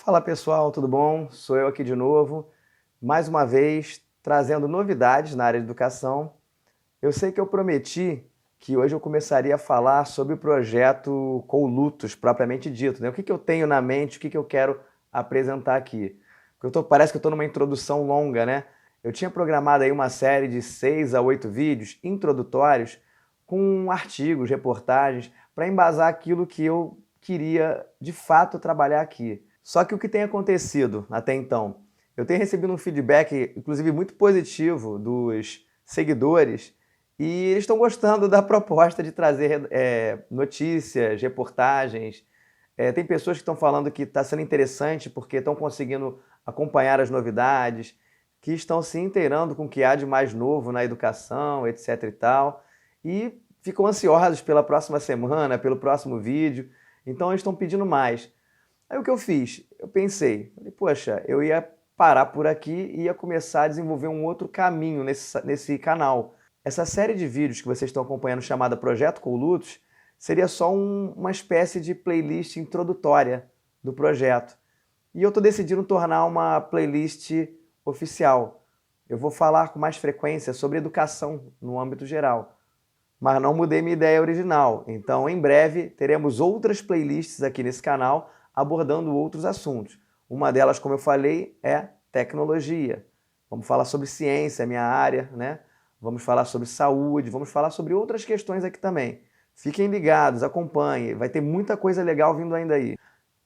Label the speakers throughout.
Speaker 1: Fala pessoal, tudo bom? Sou eu aqui de novo, mais uma vez trazendo novidades na área de educação. Eu sei que eu prometi que hoje eu começaria a falar sobre o projeto Colutos, propriamente dito, né? O que eu tenho na mente, o que eu quero apresentar aqui. Porque parece que eu estou numa introdução longa, né? Eu tinha programado aí uma série de 6 a 8 vídeos introdutórios com artigos, reportagens, para embasar aquilo que eu queria de fato trabalhar aqui. Só que o que tem acontecido até então? Eu tenho recebido um feedback, inclusive muito positivo, dos seguidores, e eles estão gostando da proposta de trazer notícias, reportagens. Tem pessoas que estão falando que está sendo interessante porque estão conseguindo acompanhar as novidades, que estão se inteirando com o que há de mais novo na educação, etc e tal, e ficam ansiosos pela próxima semana, pelo próximo vídeo, então eles estão pedindo mais. Aí o que eu fiz? Eu pensei, poxa, eu ia parar por aqui e ia começar a desenvolver um outro caminho nesse canal. Essa série de vídeos que vocês estão acompanhando, chamada Projeto Colutos, seria só uma espécie de playlist introdutória do projeto. E eu estou decidindo tornar uma playlist oficial. Eu vou falar com mais frequência sobre educação no âmbito geral. Mas não mudei minha ideia original. Então, em breve, teremos outras playlists aqui nesse canal abordando outros assuntos. Uma delas, como eu falei, é tecnologia. Vamos falar sobre ciência, minha área, né? Vamos falar sobre saúde, vamos falar sobre outras questões aqui também. Fiquem ligados, acompanhem, vai ter muita coisa legal vindo ainda aí.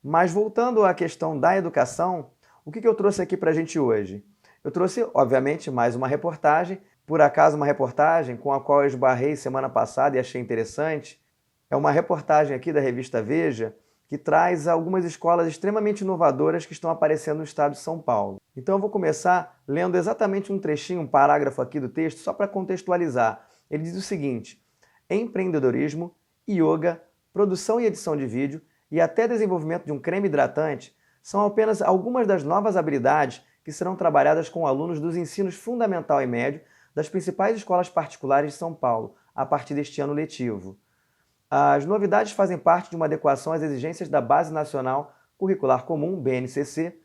Speaker 1: Mas voltando à questão da educação, o que eu trouxe aqui para a gente hoje? Eu trouxe, obviamente, mais uma reportagem, por acaso uma reportagem com a qual eu esbarrei semana passada e achei interessante. É uma reportagem aqui da revista Veja, que traz algumas escolas extremamente inovadoras que estão aparecendo no estado de São Paulo. Então eu vou começar lendo exatamente um trechinho, um parágrafo aqui do texto, só para contextualizar. Ele diz o seguinte: empreendedorismo, yoga, produção e edição de vídeo e até desenvolvimento de um creme hidratante são apenas algumas das novas habilidades que serão trabalhadas com alunos dos ensinos fundamental e médio das principais escolas particulares de São Paulo, a partir deste ano letivo. As novidades fazem parte de uma adequação às exigências da Base Nacional Curricular Comum, BNCC.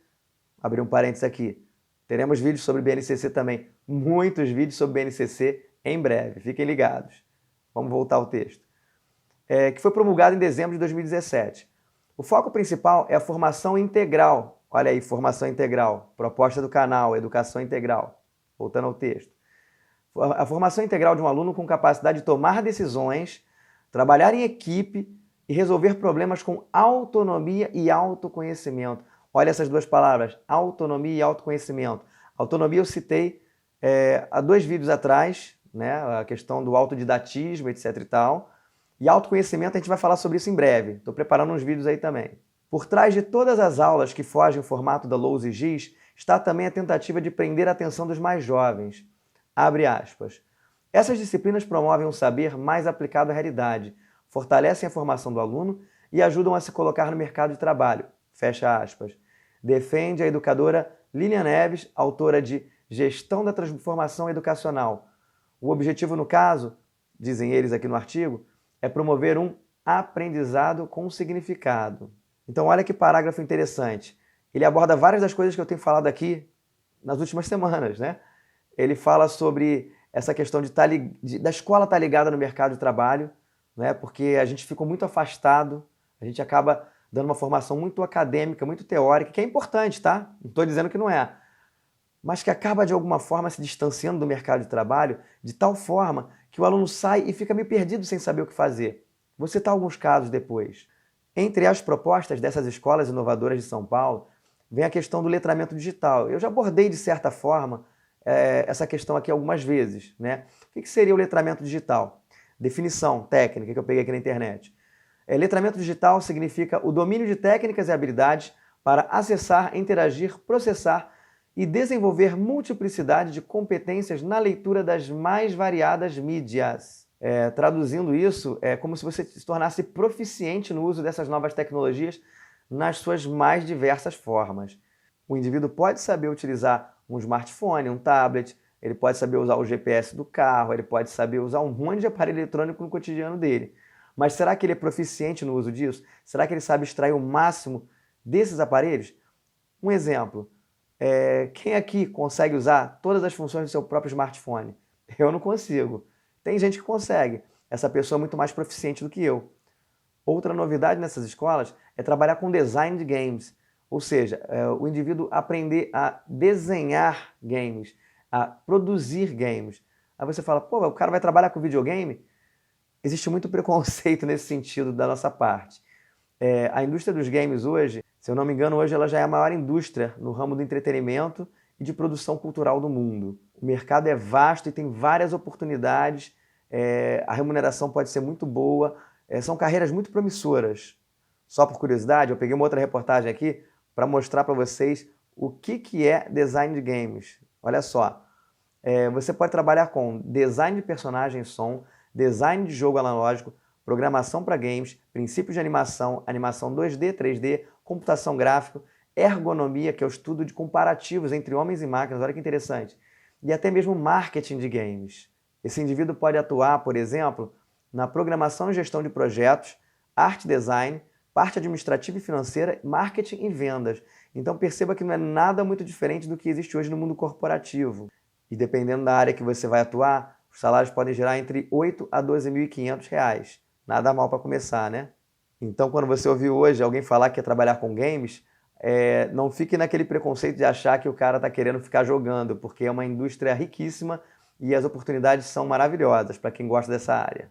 Speaker 1: Abri um parênteses aqui. Teremos vídeos sobre BNCC também. Muitos vídeos sobre BNCC em breve. Fiquem ligados. Vamos voltar ao texto. Que foi promulgado em dezembro de 2017. O foco principal é a formação integral. Olha aí, formação integral. Proposta do canal, educação integral. Voltando ao texto. A formação integral de um aluno com capacidade de tomar decisões, trabalhar em equipe e resolver problemas com autonomia e autoconhecimento. Olha essas duas palavras, autonomia e autoconhecimento. Autonomia eu citei há 2 vídeos atrás, né, a questão do autodidatismo, etc e tal. E autoconhecimento a gente vai falar sobre isso em breve. Estou preparando uns vídeos aí também. Por trás de todas as aulas que fogem o formato da Lousa e Giz, está também a tentativa de prender a atenção dos mais jovens. Abre aspas. Essas disciplinas promovem um saber mais aplicado à realidade, fortalecem a formação do aluno e ajudam a se colocar no mercado de trabalho. Fecha aspas. Defende a educadora Lilian Neves, autora de Gestão da Transformação Educacional. O objetivo, no caso, dizem eles aqui no artigo, é promover um aprendizado com significado. Então, olha que parágrafo interessante. Ele aborda várias das coisas que eu tenho falado aqui nas últimas semanas, né? Ele fala sobre essa questão da escola estar ligada no mercado de trabalho, né? Porque a gente ficou muito afastado, a gente acaba dando uma formação muito acadêmica, muito teórica, que é importante, tá? Não estou dizendo que não é, mas que acaba de alguma forma se distanciando do mercado de trabalho de tal forma que o aluno sai e fica meio perdido sem saber o que fazer. Vou citar alguns casos depois. Entre as propostas dessas escolas inovadoras de São Paulo, vem a questão do letramento digital. Eu já abordei, de certa forma, essa questão aqui algumas vezes, né? O que seria o letramento digital? Definição técnica que eu peguei aqui na internet. Letramento digital significa o domínio de técnicas e habilidades para acessar, interagir, processar e desenvolver multiplicidade de competências na leitura das mais variadas mídias. Traduzindo isso, é como se você se tornasse proficiente no uso dessas novas tecnologias nas suas mais diversas formas. O indivíduo pode saber utilizar um smartphone, um tablet, ele pode saber usar o GPS do carro, ele pode saber usar um monte de aparelho eletrônico no cotidiano dele. Mas será que ele é proficiente no uso disso? Será que ele sabe extrair o máximo desses aparelhos? Um exemplo, quem aqui consegue usar todas as funções do seu próprio smartphone? Eu não consigo. Tem gente que consegue. Essa pessoa é muito mais proficiente do que eu. Outra novidade nessas escolas é trabalhar com design de games, ou seja, o indivíduo aprender a desenhar games, a produzir games. Aí você fala, pô, o cara vai trabalhar com videogame? Existe muito preconceito nesse sentido da nossa parte. A indústria dos games hoje, se eu não me engano, hoje ela já é a maior indústria no ramo do entretenimento e de produção cultural do mundo. O mercado é vasto e tem várias oportunidades, a remuneração pode ser muito boa, são carreiras muito promissoras. Só por curiosidade, eu peguei uma outra reportagem aqui para mostrar para vocês o que é design de games. Olha só, você pode trabalhar com design de personagem e som, design de jogo analógico, programação para games, princípios de animação, animação 2D, 3D, computação gráfica, ergonomia, que é o estudo de comparativos entre homens e máquinas, olha que interessante, e até mesmo marketing de games. Esse indivíduo pode atuar, por exemplo, na programação e gestão de projetos, arte design, parte administrativa e financeira, marketing e vendas. Então perceba que não é nada muito diferente do que existe hoje no mundo corporativo. E dependendo da área que você vai atuar, os salários podem gerar entre 8 a 12.500 reais. Nada mal para começar, né? Então, quando você ouvir hoje alguém falar que quer trabalhar com games, não fique naquele preconceito de achar que o cara está querendo ficar jogando, porque é uma indústria riquíssima e as oportunidades são maravilhosas para quem gosta dessa área.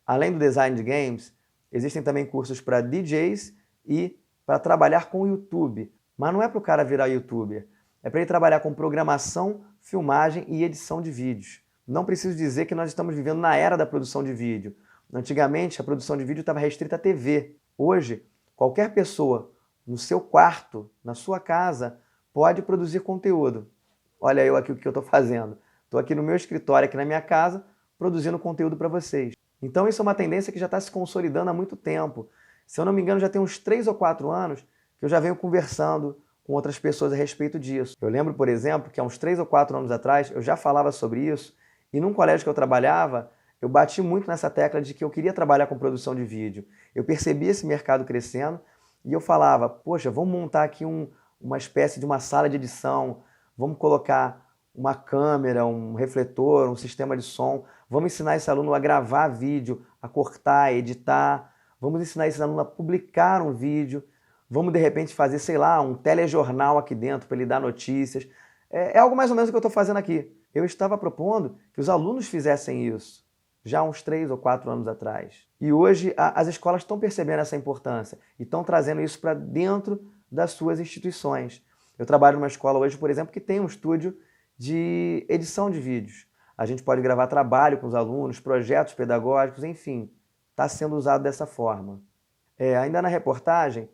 Speaker 1: Além do design de games, existem também cursos para DJs e para trabalhar com o YouTube. Mas não é para o cara virar YouTuber, é para ele trabalhar com programação, filmagem e edição de vídeos. Não preciso dizer que nós estamos vivendo na era da produção de vídeo. Antigamente, a produção de vídeo estava restrita à TV. Hoje, qualquer pessoa no seu quarto, na sua casa, pode produzir conteúdo. Olha eu aqui o que eu estou fazendo. Estou aqui no meu escritório, aqui na minha casa, produzindo conteúdo para vocês. Então isso é uma tendência que já está se consolidando há muito tempo. Se eu não me engano, já tem uns 3 ou 4 anos que eu já venho conversando com outras pessoas a respeito disso. Eu lembro, por exemplo, que há uns 3 ou 4 anos atrás eu já falava sobre isso e num colégio que eu trabalhava, eu bati muito nessa tecla de que eu queria trabalhar com produção de vídeo. Eu percebi esse mercado crescendo e eu falava, poxa, vamos montar aqui uma espécie de uma sala de edição, vamos colocar uma câmera, um refletor, um sistema de som, vamos ensinar esse aluno a gravar vídeo, a cortar, editar, vamos ensinar esse aluno a publicar um vídeo, vamos de repente fazer, sei lá, um telejornal aqui dentro para ele dar notícias. É algo mais ou menos o que eu estou fazendo aqui. Eu estava propondo que os alunos fizessem isso já há uns 3 ou 4 anos atrás. E hoje as escolas estão percebendo essa importância e estão trazendo isso para dentro das suas instituições. Eu trabalho numa escola hoje, por exemplo, que tem um estúdio de edição de vídeos. A gente pode gravar trabalho com os alunos, projetos pedagógicos, enfim, está sendo usado dessa forma. Ainda na reportagem,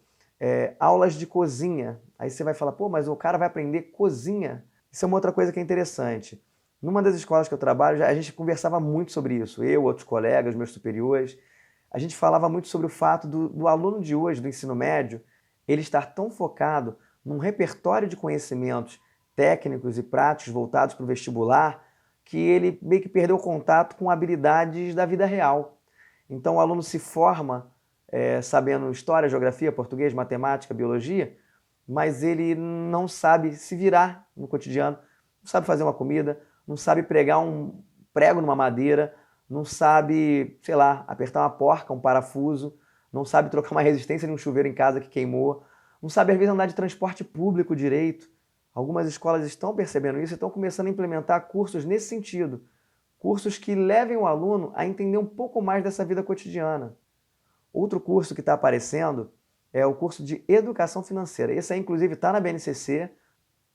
Speaker 1: aulas de cozinha. Aí você vai falar, pô, mas o cara vai aprender cozinha? Isso é uma outra coisa que é interessante. Numa das escolas que eu trabalho, a gente conversava muito sobre isso. Eu, outros colegas, meus superiores. A gente falava muito sobre o fato do aluno de hoje, do ensino médio, ele estar tão focado num repertório de conhecimentos técnicos e práticos voltados para o vestibular, que ele meio que perdeu o contato com habilidades da vida real. Então o aluno se forma sabendo história, geografia, português, matemática, biologia, mas ele não sabe se virar no cotidiano, não sabe fazer uma comida, não sabe pregar um prego numa madeira, não sabe, sei lá, apertar uma porca, um parafuso, não sabe trocar uma resistência de um chuveiro em casa que queimou, não sabe às vezes andar de transporte público direito. Algumas escolas estão percebendo isso e estão começando a implementar cursos nesse sentido. Cursos que levem o aluno a entender um pouco mais dessa vida cotidiana. Outro curso que está aparecendo é o curso de Educação Financeira. Esse aí, inclusive, está na BNCC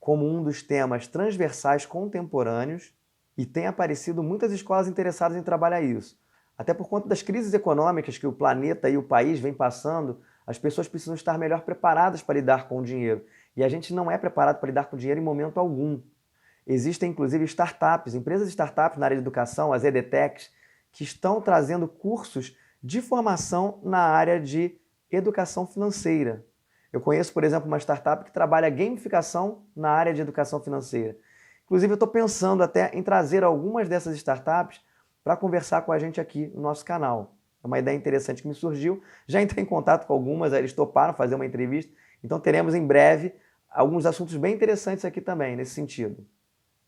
Speaker 1: como um dos temas transversais contemporâneos e tem aparecido muitas escolas interessadas em trabalhar isso. Até por conta das crises econômicas que o planeta e o país vem passando, as pessoas precisam estar melhor preparadas para lidar com o dinheiro. E a gente não é preparado para lidar com o dinheiro em momento algum. Existem, inclusive, startups, empresas de startups na área de educação, as EdTechs, que estão trazendo cursos de formação na área de educação financeira. Eu conheço, por exemplo, uma startup que trabalha gamificação na área de educação financeira. Inclusive, eu estou pensando até em trazer algumas dessas startups para conversar com a gente aqui no nosso canal. É uma ideia interessante que me surgiu. Já entrei em contato com algumas, eles toparam fazer uma entrevista. Então teremos em breve alguns assuntos bem interessantes aqui também, nesse sentido.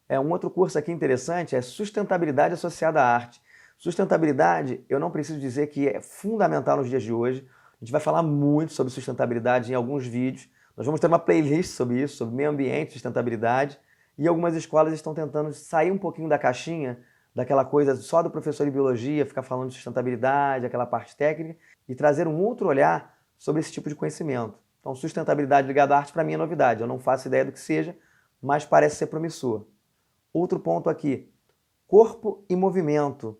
Speaker 1: Um outro curso aqui interessante é Sustentabilidade associada à arte. Sustentabilidade, eu não preciso dizer que é fundamental nos dias de hoje. A gente vai falar muito sobre sustentabilidade em alguns vídeos. Nós vamos ter uma playlist sobre isso, sobre meio ambiente, sustentabilidade. E algumas escolas estão tentando sair um pouquinho da caixinha, daquela coisa só do professor de biologia, ficar falando de sustentabilidade, aquela parte técnica, e trazer um outro olhar sobre esse tipo de conhecimento. Então, sustentabilidade ligada à arte, para mim, é novidade. Eu não faço ideia do que seja, mas parece ser promissor. Outro ponto aqui, corpo e movimento.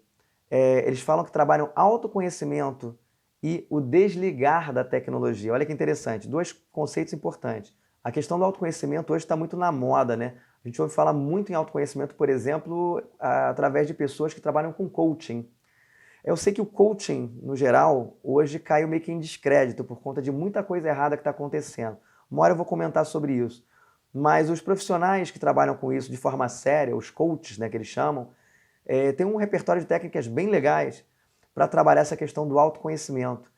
Speaker 1: Eles falam que trabalham autoconhecimento e o desligar da tecnologia. Olha que interessante, dois conceitos importantes. A questão do autoconhecimento hoje está muito na moda, né? A gente ouve falar muito em autoconhecimento, por exemplo, através de pessoas que trabalham com coaching. Eu sei que o coaching, no geral, hoje caiu meio que em descrédito por conta de muita coisa errada que está acontecendo. Uma hora eu vou comentar sobre isso. Mas os profissionais que trabalham com isso de forma séria, os coaches, né, que eles chamam, têm um repertório de técnicas bem legais para trabalhar essa questão do autoconhecimento.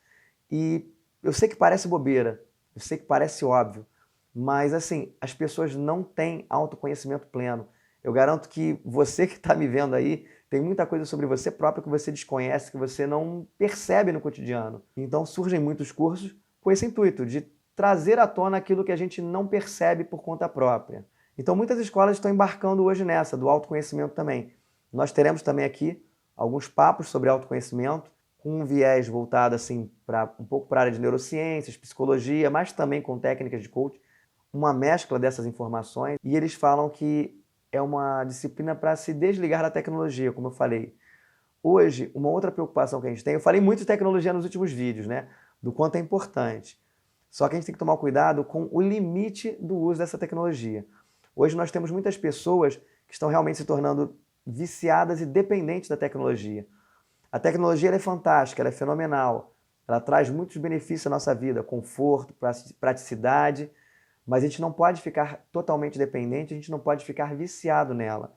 Speaker 1: E eu sei que parece bobeira, eu sei que parece óbvio, mas assim, as pessoas não têm autoconhecimento pleno. Eu garanto que você que está me vendo aí, tem muita coisa sobre você próprio que você desconhece, que você não percebe no cotidiano. Então surgem muitos cursos com esse intuito de trazer à tona aquilo que a gente não percebe por conta própria. Então muitas escolas estão embarcando hoje nessa, do autoconhecimento também. Nós teremos também aqui alguns papos sobre autoconhecimento, com um viés voltado assim, um pouco para a área de neurociências, psicologia, mas também com técnicas de coaching, uma mescla dessas informações, e eles falam que é uma disciplina para se desligar da tecnologia, como eu falei. Hoje, uma outra preocupação que a gente tem, eu falei muito de tecnologia nos últimos vídeos, né? Do quanto é importante. Só que a gente tem que tomar cuidado com o limite do uso dessa tecnologia. Hoje nós temos muitas pessoas que estão realmente se tornando viciadas e dependentes da tecnologia. A tecnologia ela é fantástica, ela é fenomenal, ela traz muitos benefícios à nossa vida, conforto, praticidade, mas a gente não pode ficar totalmente dependente, a gente não pode ficar viciado nela.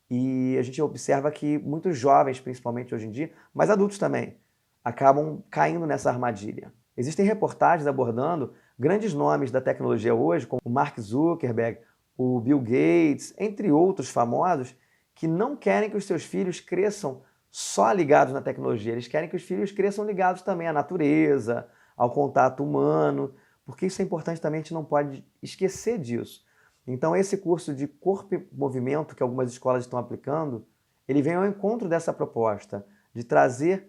Speaker 1: E a gente observa que muitos jovens, principalmente hoje em dia, mas adultos também, acabam caindo nessa armadilha. Existem reportagens abordando grandes nomes da tecnologia hoje, como o Mark Zuckerberg, o Bill Gates, entre outros famosos, que não querem que os seus filhos cresçam só ligados na tecnologia, eles querem que os filhos cresçam ligados também à natureza, ao contato humano, porque isso é importante também, a gente não pode esquecer disso. Então esse curso de corpo e movimento que algumas escolas estão aplicando, ele vem ao encontro dessa proposta de trazer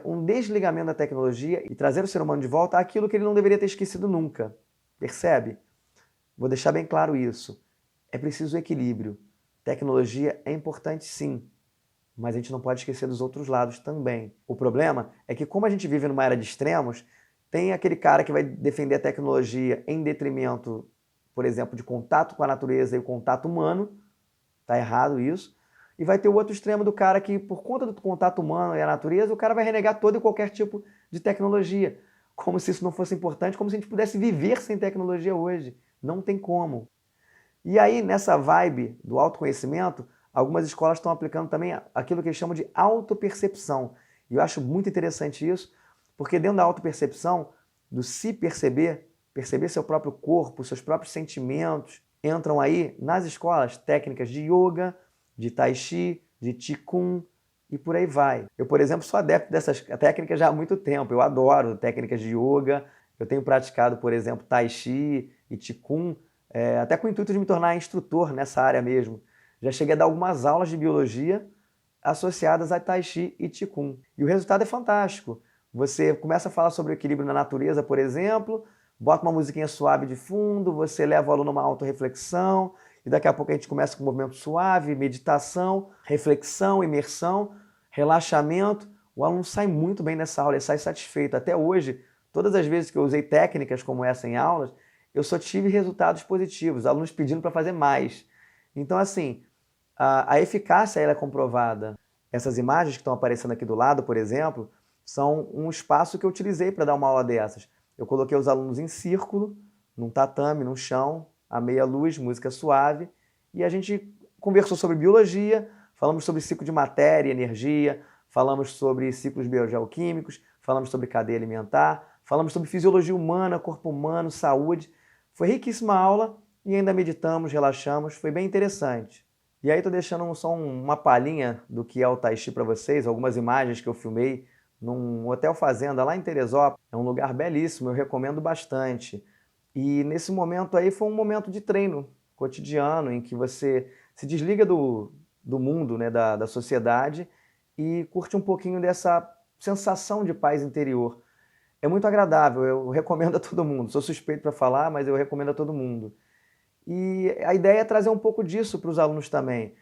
Speaker 1: um desligamento da tecnologia e trazer o ser humano de volta àquilo que ele não deveria ter esquecido nunca. Percebe? Vou deixar bem claro isso. É preciso equilíbrio. Tecnologia é importante sim, mas a gente não pode esquecer dos outros lados também. O problema é que como a gente vive numa era de extremos, tem aquele cara que vai defender a tecnologia em detrimento, por exemplo, de contato com a natureza e o contato humano, tá errado isso, e vai ter o outro extremo do cara que, por conta do contato humano e a natureza, o cara vai renegar todo e qualquer tipo de tecnologia, como se isso não fosse importante, como se a gente pudesse viver sem tecnologia hoje. Não tem como. E aí, nessa vibe do autoconhecimento, algumas escolas estão aplicando também aquilo que eles chamam de autopercepção. E eu acho muito interessante isso, porque dentro da autopercepção, do se perceber, perceber seu próprio corpo, seus próprios sentimentos, entram aí nas escolas técnicas de yoga, de tai chi, de qigong e por aí vai. Eu, por exemplo, sou adepto dessas técnicas já há muito tempo. Eu adoro técnicas de yoga. Eu tenho praticado, por exemplo, tai chi e qigong, até com o intuito de me tornar instrutor nessa área mesmo. Já cheguei a dar algumas aulas de biologia associadas a tai chi e qigong. E o resultado é fantástico. Você começa a falar sobre o equilíbrio na natureza, por exemplo, bota uma musiquinha suave de fundo, você leva o aluno a uma autorreflexão, e daqui a pouco a gente começa com um movimento suave, meditação, reflexão, imersão, relaxamento. O aluno sai muito bem nessa aula, ele sai satisfeito. Até hoje, todas as vezes que eu usei técnicas como essa em aulas, eu só tive resultados positivos, alunos pedindo para fazer mais. Então, assim, a eficácia ela é comprovada. Essas imagens que estão aparecendo aqui do lado, por exemplo, são um espaço que eu utilizei para dar uma aula dessas. Eu coloquei os alunos em círculo, num tatame, num chão, à meia luz, música suave, e a gente conversou sobre biologia, falamos sobre ciclo de matéria e energia, falamos sobre ciclos biogeoquímicos, falamos sobre cadeia alimentar, falamos sobre fisiologia humana, corpo humano, saúde, Foi riquíssima a aula e ainda meditamos, relaxamos, foi bem interessante. E aí estou deixando só uma palhinha do que é o Tai Chi para vocês, algumas imagens que eu filmei num hotel fazenda lá em Teresópolis. É um lugar belíssimo, eu recomendo bastante. E nesse momento aí foi um momento de treino cotidiano, em que você se desliga do mundo, né, da sociedade, e curte um pouquinho dessa sensação de paz interior. É muito agradável, eu recomendo a todo mundo. Sou suspeito para falar, mas eu recomendo a todo mundo. E a ideia é trazer um pouco disso para os alunos também.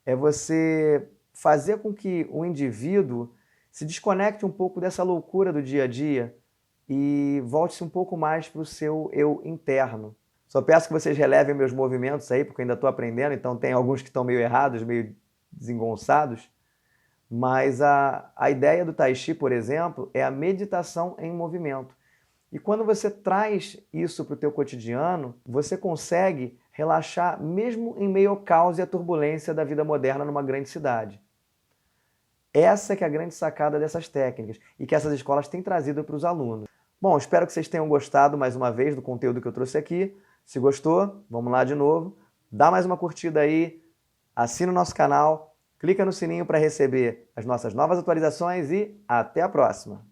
Speaker 1: É você fazer com que o indivíduo se desconecte um pouco dessa loucura do dia a dia e volte-se um pouco mais para o seu eu interno. Só peço que vocês relevem meus movimentos aí, porque eu ainda estou aprendendo, então tem alguns que estão meio errados, meio desengonçados. Mas a ideia do Tai Chi, por exemplo, é a meditação em movimento. E quando você traz isso para o teu cotidiano, você consegue relaxar mesmo em meio ao caos e à turbulência da vida moderna numa grande cidade. Essa que é a grande sacada dessas técnicas e que essas escolas têm trazido para os alunos. Bom, espero que vocês tenham gostado mais uma vez do conteúdo que eu trouxe aqui. Se gostou, vamos lá de novo. Dá mais uma curtida aí, assina o nosso canal, clica no sininho para receber as nossas novas atualizações e até a próxima!